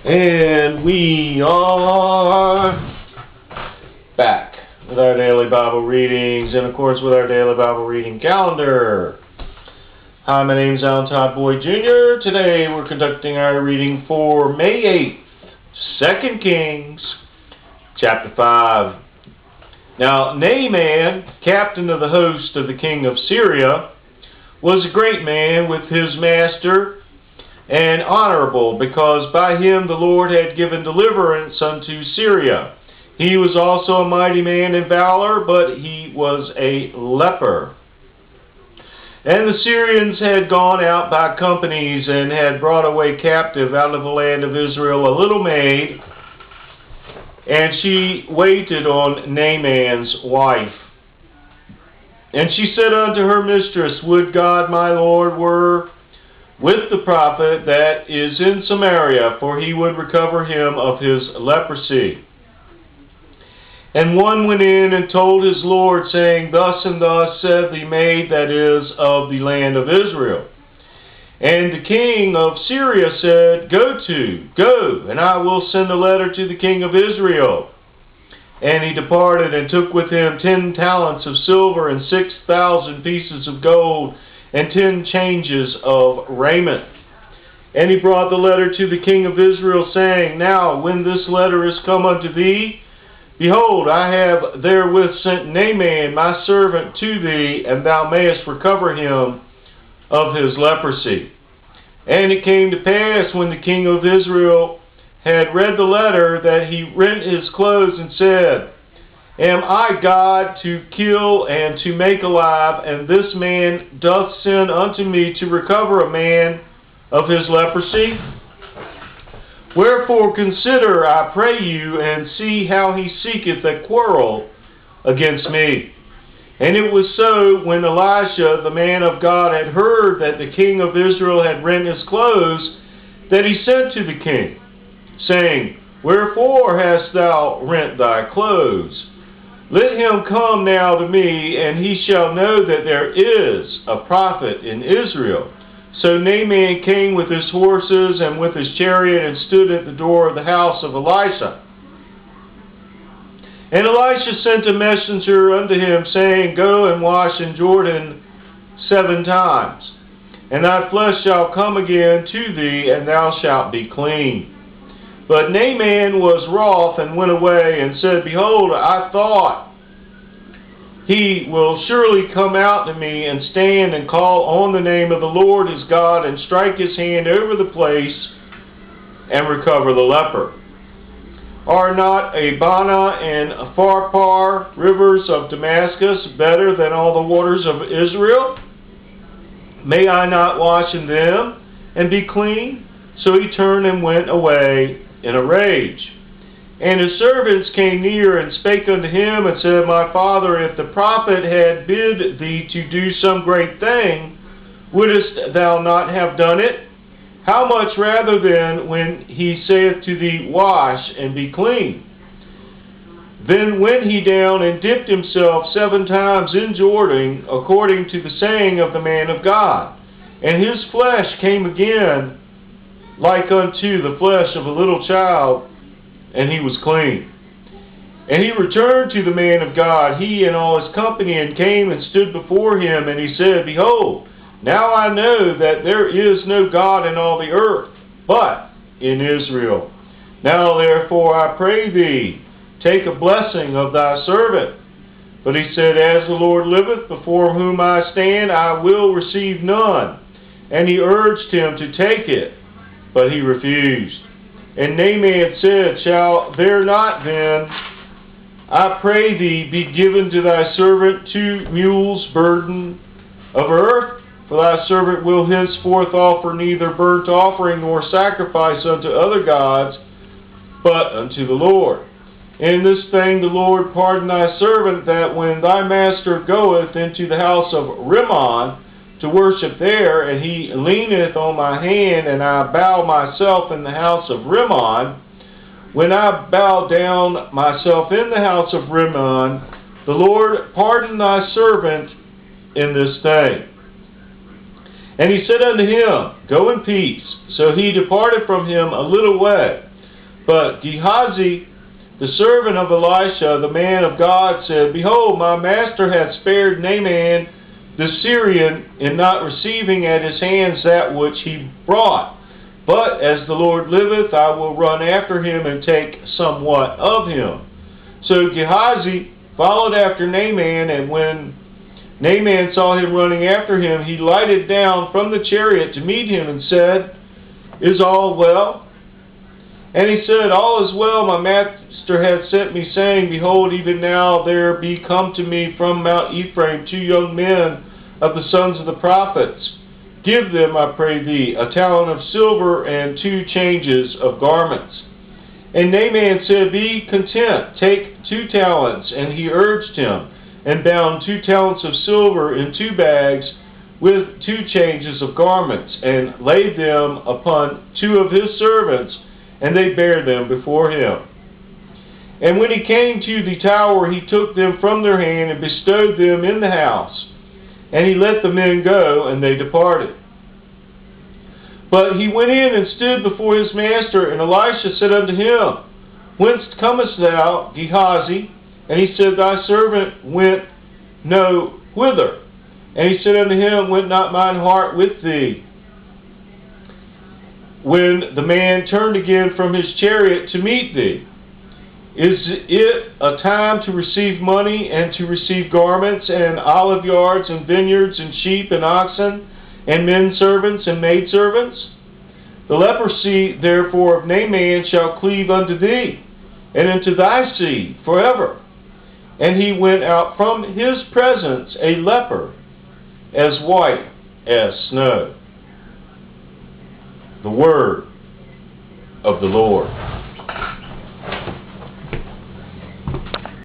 And we are back with our daily Bible readings and, of course, with our daily Bible reading calendar. Hi, my name is Alan Todd Boyd Jr. Today we're conducting our reading for May 8th, 2 Kings, chapter 5. Now, Naaman, captain of the host of the king of Syria, was a great man with his master, and honorable, because by him the Lord had given deliverance unto Syria. He was also a mighty man in valor, but he was a leper. And the Syrians had gone out by companies, and had brought away captive out of the land of Israel a little maid, and she waited on Naaman's wife. And she said unto her mistress, Would God my Lord were with the prophet that is in Samaria, for he would recover him of his leprosy. And one went in and told his Lord, saying, Thus and thus said the maid that is of the land of Israel. And the king of Syria said, Go, and I will send a letter to the king of Israel. And he departed, and took with him 10 talents of silver, and 6,000 pieces of gold, and 10 changes of raiment. And he brought the letter to the king of Israel, saying, Now, when this letter is come unto thee, behold, I have therewith sent Naaman my servant to thee, and thou mayest recover him of his leprosy. And it came to pass, when the king of Israel had read the letter, that he rent his clothes, and said, Am I God to kill and to make alive, and this man doth send unto me to recover a man of his leprosy? Wherefore consider, I pray you, and see how he seeketh a quarrel against me. And it was so, when Elisha, the man of God, had heard that the king of Israel had rent his clothes, that he sent to the king, saying, Wherefore hast thou rent thy clothes? Let him come now to me, and he shall know that there is a prophet in Israel. So Naaman came with his horses and with his chariot, and stood at the door of the house of Elisha. And Elisha sent a messenger unto him, saying, Go and wash in Jordan 7 times, and thy flesh shall come again to thee, and thou shalt be clean. But Naaman was wroth, and went away, and said, Behold, I thought, he will surely come out to me, and stand and call on the name of the Lord his God, and strike his hand over the place, and recover the leper. Are not Abana and Pharpar, rivers of Damascus, better than all the waters of Israel? May I not wash in them, and be clean? So he turned and went away in a rage. And his servants came near, and spake unto him, and said, My father, if the prophet had bid thee to do some great thing, wouldest thou not have done it? How much rather then, when he saith to thee, Wash, and be clean? Then went he down, and dipped himself 7 times in Jordan, according to the saying of the man of God. And his flesh came again, like unto the flesh of a little child, and he was clean. And he returned to the man of God, he and all his company, and came and stood before him, and he said, Behold, now I know that there is no God in all the earth, but in Israel. Now therefore I pray thee, take a blessing of thy servant. But he said, As the Lord liveth, before whom I stand, I will receive none. And he urged him to take it, but he refused. And Naaman said, Shall there not then, I pray thee, be given to thy servant 2 mules burden of earth? For thy servant will henceforth offer neither burnt offering nor sacrifice unto other gods, but unto the Lord. In this thing the Lord pardon thy servant, that when thy master goeth into the house of Rimmon to worship there, and he leaneth on my hand, and I bow myself in the house of Rimmon, when I bow down myself in the house of Rimmon, the Lord pardon thy servant in this thing. And he said unto him, Go in peace. So he departed from him a little way. But Gehazi, the servant of Elisha, the man of God, said, Behold, my master hath spared Naaman the Syrian in not receiving at his hands that which he brought. But as the Lord liveth, I will run after him and take somewhat of him. So Gehazi followed after Naaman, and when Naaman saw him running after him, he lighted down from the chariot to meet him and said, Is all well? And he said, All is well. My master hath sent me, saying, Behold, even now there be come to me from Mount Ephraim 2 young men of the sons of the prophets. Give them, I pray thee, a talent of silver and 2 changes of garments. And Naaman said, Be content, take 2 talents. And he urged him, and bound 2 talents of silver in 2 bags with 2 changes of garments, and laid them upon 2 of his servants, and they bare them before him. And when he came to the tower, he took them from their hand and bestowed them in the house. And he let the men go, and they departed. But he went in and stood before his master, and Elisha said unto him, Whence comest thou, Gehazi? And he said, Thy servant went no whither. And he said unto him, Went not mine heart with thee, when the man turned again from his chariot to meet thee? Is it a time to receive money, and to receive garments, and olive yards, and vineyards, and sheep, and oxen, and men servants, and maidservants? The leprosy therefore of Naaman shall cleave unto thee, and unto thy seed forever. And he went out from his presence a leper, as white as snow. The word of the Lord.